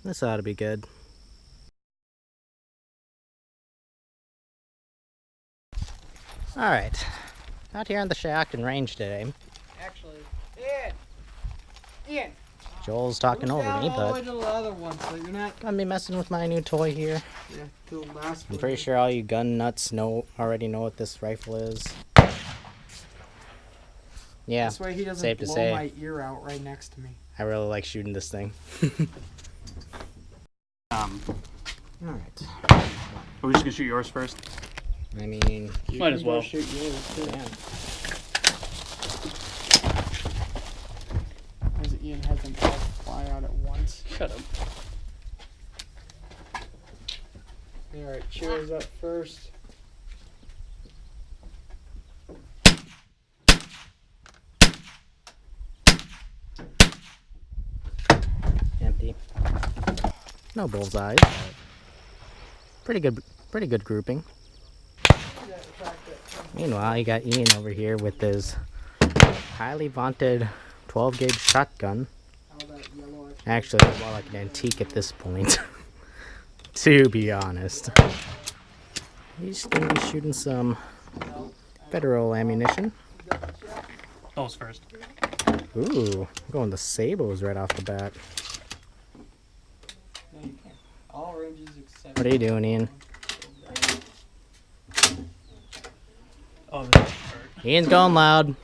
This ought to be good. Alright, out here on the Shiocton range today. Actually, Ian! Joel's talking over me, but to the other one, so you're not gonna be messing with my new toy here. to the last I'm one. pretty sure all you gun nuts already know what this rifle is. Yeah, This way he doesn't safe to blow say. my ear out right next to me. I really like shooting this thing. Alright. Are we just gonna shoot yours first? I mean, You Might can as go well. shoot yours, too. yeah. As Ian has them all fly out at once. Shut up. Alright, cheers up first. Empty. No bullseyes. But pretty good grouping. Meanwhile, you got Ian over here with his highly vaunted 12 gauge shotgun. Actually, more like an antique at this point. To be honest. He's gonna be shooting some federal ammunition. Those first. Ooh, going the sabos right off the bat. All ranges except. What are you doing, Ian? Oh, this is hurt. Ian's going loud.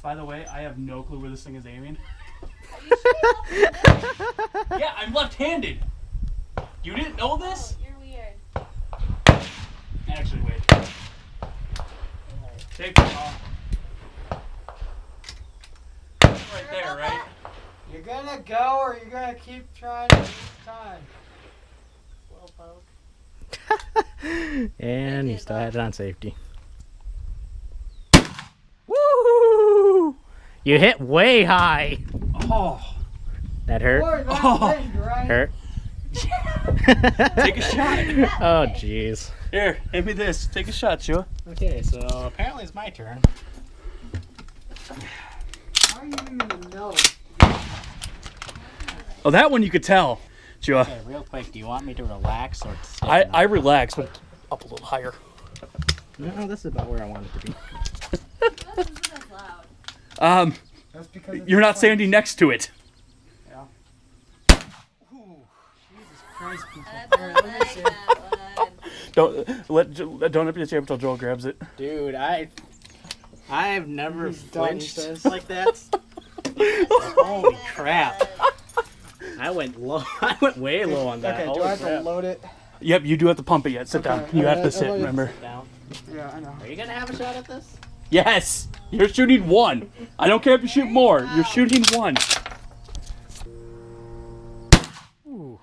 By the way, I have no clue where this thing is aiming. Yeah, I'm left-handed. You didn't know this? You're weird. Actually, wait. Take it off. Right there, right? You're gonna go or you're gonna keep trying to beat time. And he still had it on safety. Woo! You hit way high. Oh. That hurt? Boy, that Oh. thing, right? Hurt? Take a shot. Oh, jeez. Here, hand me this. Take a shot, Shua. Okay, so apparently it's my turn. How are you even gonna know? Oh, that one you could tell, Shua. Okay, real quick, do you want me to relax or sit? I relax, but up a little higher. No, this is about where I want it to be. This isn't as loud. That's because it's You're not fun. standing next to it. Jesus Christ, people. I don't like that one. Don't open the table until Joel grabs it. Dude, I've never He's done, he flinched says. like that. Holy crap. I went low. I went way low on that. Okay, do Holy I have to crap. load it? Yep, you do have to pump it yet. Sit down. Okay. You have to I sit, wanted to remember? Sit down. Yeah, I know. Are you gonna have a shot at this? Yes! You're shooting one. I don't care if you shoot more. You're shooting one. Ooh.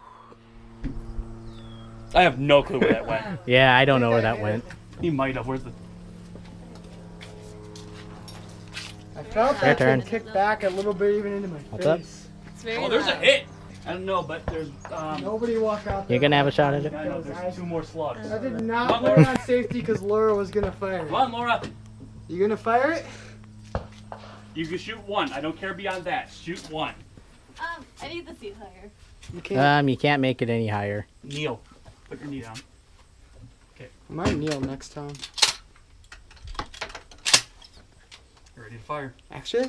I have no clue where that went. Yeah, I don't know where that went. He might have. Where's the... I felt Your that turn. thing kick back a little bit even into my What's up? face. It's very Oh, there's a loud. hit! I don't know, but there's... Nobody walk out there. You're gonna have a shot at it? I know, there's two more slugs. I did Come not on, put it on safety because Laura was gonna fire Come it. on, Laura. You gonna fire it? You can shoot one. I don't care beyond that. Shoot one. I need the seat higher. You can't. You can't make it any higher. Kneel. Put your knee down. I might kneel next time. You're ready to fire. Actually,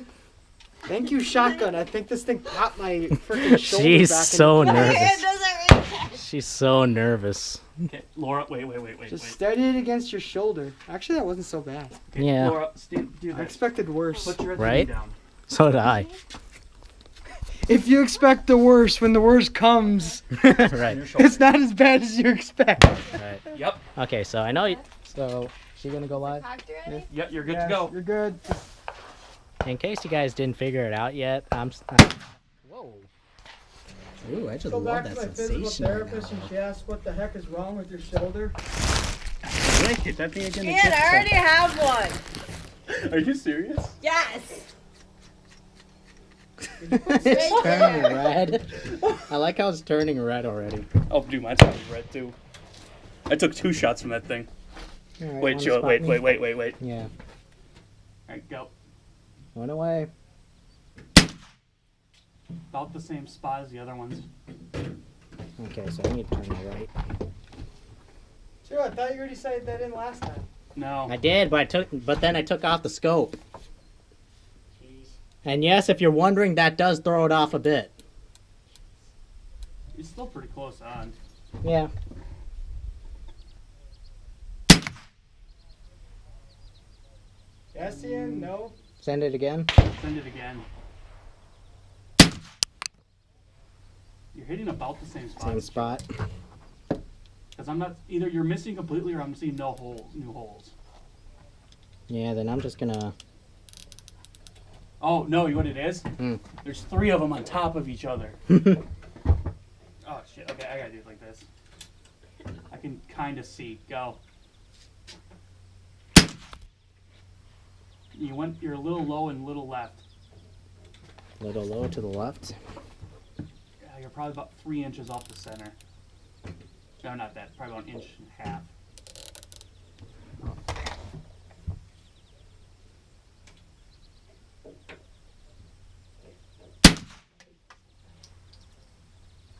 thank you, shotgun. I think this thing popped my freaking shoulder She's back. so It nervous. doesn't really catch. She's so nervous. Okay, Laura, wait. Just steady it against your shoulder. Actually, that wasn't so bad. Okay, Yeah. Laura, do I this. expected worse. Put your Right? knee down. So did I. If you expect the worst, when the worst comes, Right. Your shoulder. it's not as bad as you expect. Right. Yep. Okay, so I know you. So, she gonna go live? Packed already? Yep, you're good Yes, to go. You're good. In case you guys didn't figure it out yet, whoa. Ooh, I just Go love back that to my physical sensation right therapist now. and she asked what the heck is wrong with your shoulder. Wait, hit that thing again. Ian, I already have one. Are you serious? Yes. It's turning red. I like how it's turning red already. Oh, dude, mine's probably red too. I took 2 shots from that thing. Alright, Wait, wanna Joe, spot wait. me? Yeah. Alright, go. One away. About the same spot as the other ones. Okay, so I need to turn to the right. Sure, I thought you already said that in last time. No. I did, but then I took off the scope. Jeez. And yes, if you're wondering, that does throw it off a bit. It's still pretty close on. Yeah. Yes, Ian? No? Send it again. Send it again. You're hitting about the same spot. Same spot. Because I'm not, either you're missing completely or I'm seeing no new holes. Yeah, then I'm just gonna... Oh, no, you know what it is? Hmm. There's 3 of them on top of each other. Oh, shit. Okay, I gotta do it like this. I can kind of see. Go. You're a little low and a little left. Little low to the left. Yeah, you're probably about 3 inches off the center. No, not that. Probably about 1.5 inches.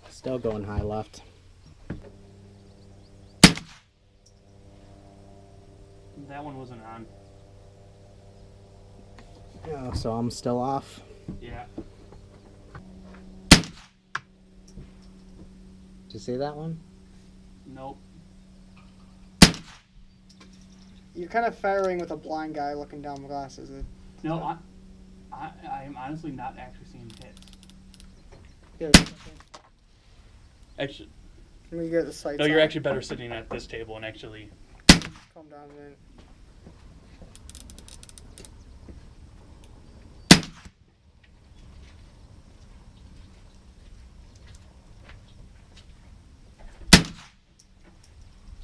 Still going high left. That one wasn't on. Oh, so I'm still off. Yeah. Did you see that one? Nope. You're kind of firing with a blind guy looking down the glasses. No, I'm honestly not actually seeing hits. Here, Actually, let me get the sights no, you're on. actually better sitting at this table and actually. Calm down a minute.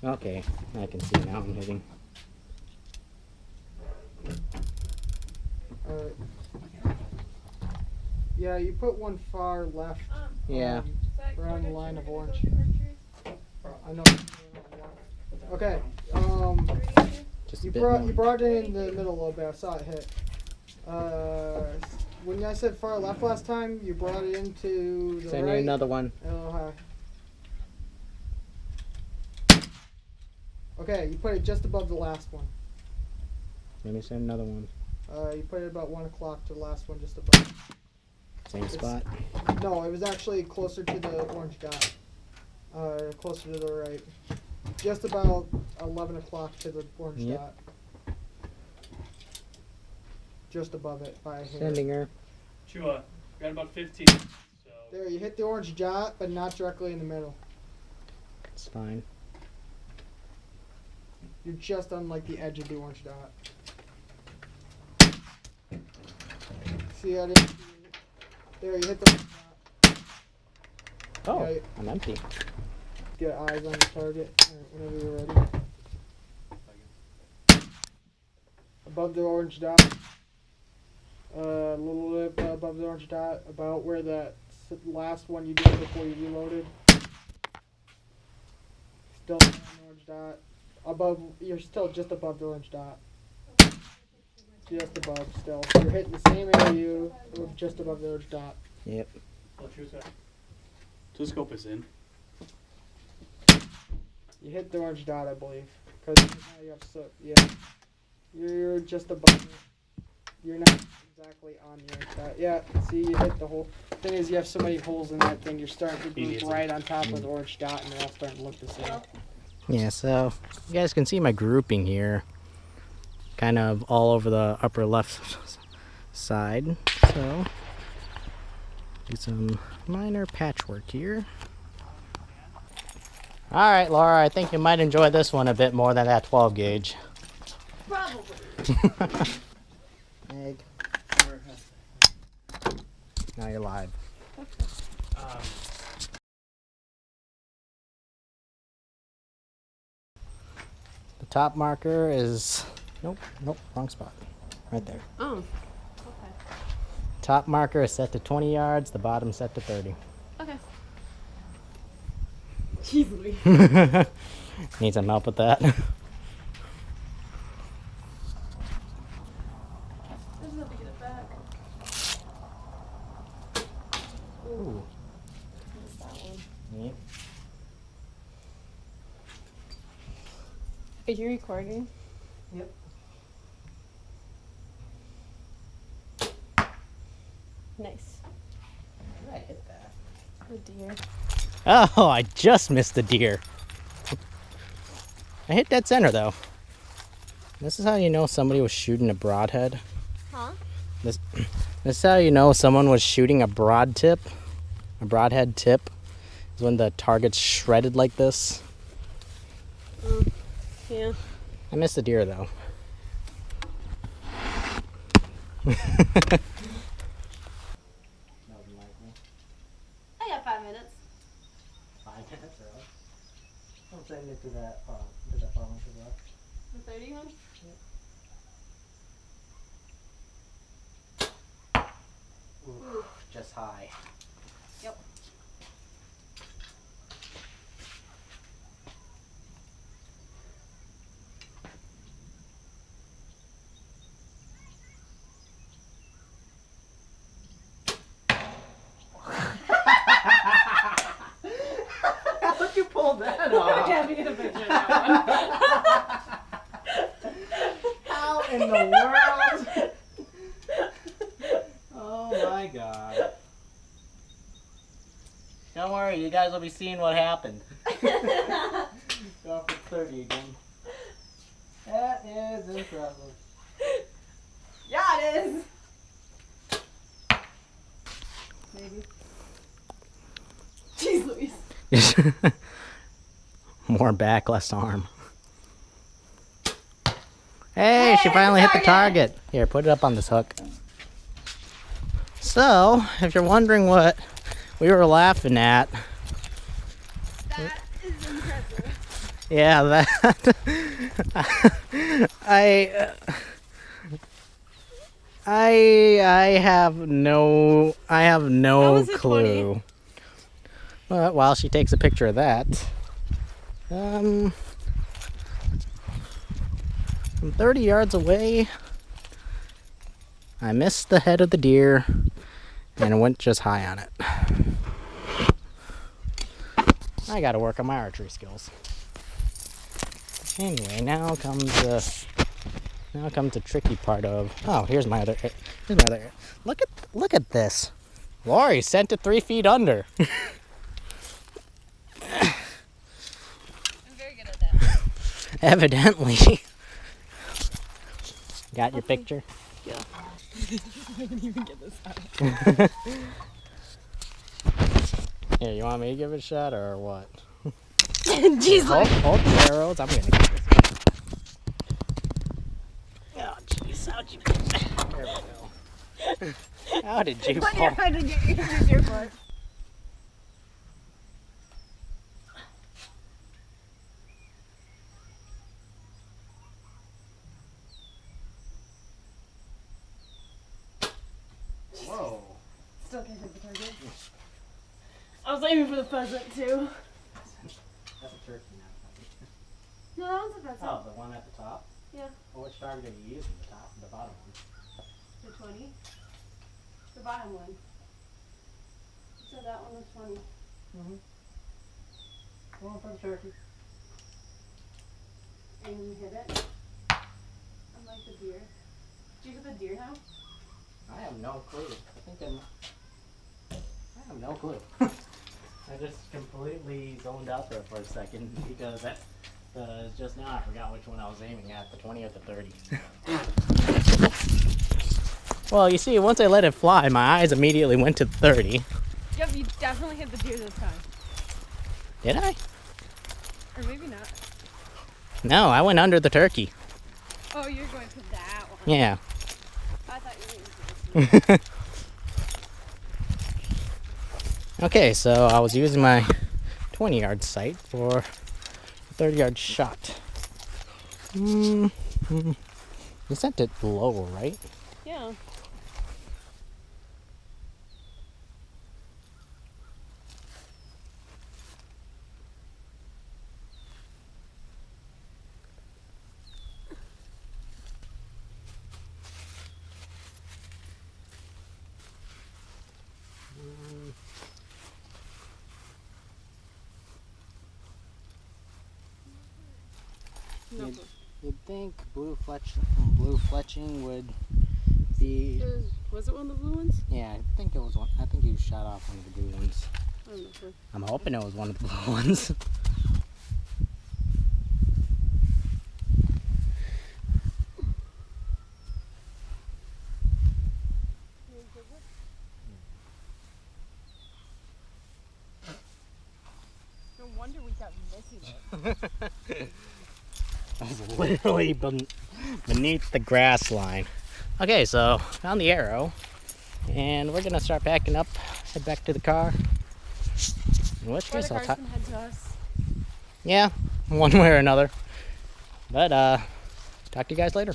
Okay, I can see now I'm hitting. Alright. Yeah, you put one far left. Yeah. Around the line of orange. I know. Okay. Just a You bit brought more. you brought it in the middle a little bit. I saw it hit. When I said far left last time, you brought it into the Send right. you another one. A little high. Okay, you put it just above the last one. Let me send another one. You put it about 1 o'clock to the last one, just above. Same spot. No, it was actually closer to the orange dot. Closer to the right. Just about 11 o'clock to the orange Yep. dot. Just above it by here. Sending her. Chua, got about 15. So. There, you hit the orange dot, but not directly in the middle. It's fine. You're just on like the edge of the orange dot. See how it is? There, you hit the orange dot. Oh, Yeah, I'm empty. Get eyes on the target whenever you're ready. Above the orange dot. A little bit above the orange dot, about where that last one you did before you reloaded. Still on the orange dot. Above, you're still just above the orange dot. Just above still. You're hitting the same area just above the orange dot. Yep. Telescope is in. You hit the orange dot, I believe. Because now you have yeah. You're just above it. You're not exactly on the orange dot. Yeah, see, you hit the hole. Thing is, you have so many holes in that thing, you're starting to group right on top of the orange dot, and they're all starting to look the same. Yeah, so you guys can see my grouping here. Kind of all over the upper left side. So, do some minor patchwork here. Alright, Laura, I think you might enjoy this one a bit more than that 12 gauge. Probably. Egg. Now you're live. The top marker is... Nope, wrong spot. Right there. Oh. Okay. Top marker is set to 20 yards, the bottom set to 30. Okay. Jeez Louise. Need some help with that? I just have to get it back. Ooh. What's that one? Yeah. Are you recording? Yep. Nice. I hit that. The deer. Oh, I just missed the deer. I hit dead center though. This is how you know somebody was shooting a broadhead. Huh? This is how you know someone was shooting a broadhead tip. Is when the target's shredded like this. Yeah. I missed the deer though. I got 5 minutes. 5 minutes, really? I'm sending it to that farm as well. The 31? Ooh, just high. Yep. How'd you pull that off? Yeah, we get a picture of that How in the world? Oh my god. Don't worry, you guys will be seeing what happened. Go for 30 again. That is impressive. Yeah, it is. Maybe. Jeez Louise. More back, less arm. Hey, she finally hit the target. Here, put it up on this hook. So, if you're wondering what we were laughing at, That is impressive. yeah, that I have no was a clue. 20. But while she takes a picture of that, from 30 yards away, I missed the head of the deer and it went just high on it. I gotta work on my archery skills. Anyway, now comes the tricky part of. Oh, here's my other. Look at this. Lori sent it 3 feet under. I'm very good at that. Evidently. Got your picture? Yeah. I didn't even get this out. Here, you want me to give it a shot or what? Jeez, Hold the arrows. I'm gonna get this. Oh, jeez. How'd you There we go. How did you put your fall? head and use your foot. Whoa. Still can't hit the target. I was aiming for the pheasant too. That's a turkey now. No, that was a pheasant. Oh, the one at the top? Yeah. Well, which target are you using? The top, the bottom one? The 20. The bottom one. So that one was 20. Going for the turkey. And you hit it. Unlike the deer. Did you hit the deer now? I have no clue. I have no clue. I just completely zoned out there for a second because just now I forgot which one I was aiming at, the 20 or the 30. Well, you see, once I let it fly, my eyes immediately went to 30. Yep, you definitely hit the deer this time. Did I? Or maybe not. No, I went under the turkey. Oh, you're going for that one. Yeah. I thought you were going for this one. Okay, so I was using my 20-yard sight for a 30-yard shot. You sent it low, right? Yeah. think blue fletching would be. Was it one of the blue ones? Yeah, I think it was one. I think you shot off one of the blue ones. I'm not sure. I'm hoping it was one of the blue ones. No wonder we kept missing it. I was literally beneath the grass line. Okay, so found the arrow, and we're gonna start packing up, head back to the car. In which Or case the I'll car's gonna head to us. yeah, one way or another. But talk to you guys later.